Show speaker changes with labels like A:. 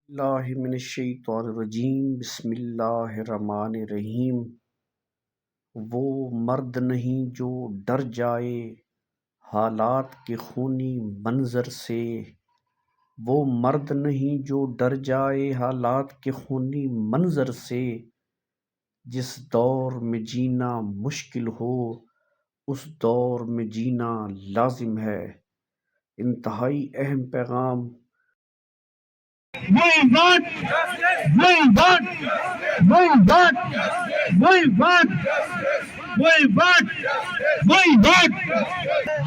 A: اللہ من الشیطان الرجیم بسم اللہ الرحمن الرحیم۔ وہ مرد نہیں جو ڈر جائے حالات کے خونی منظر سے، وہ مرد نہیں جو ڈر جائے حالات کے خونی منظر سے، جس دور میں جینا مشکل ہو اس دور میں جینا لازم ہے۔ انتہائی اہم پیغام۔
B: We want, we want, we want, we want, we want, we want.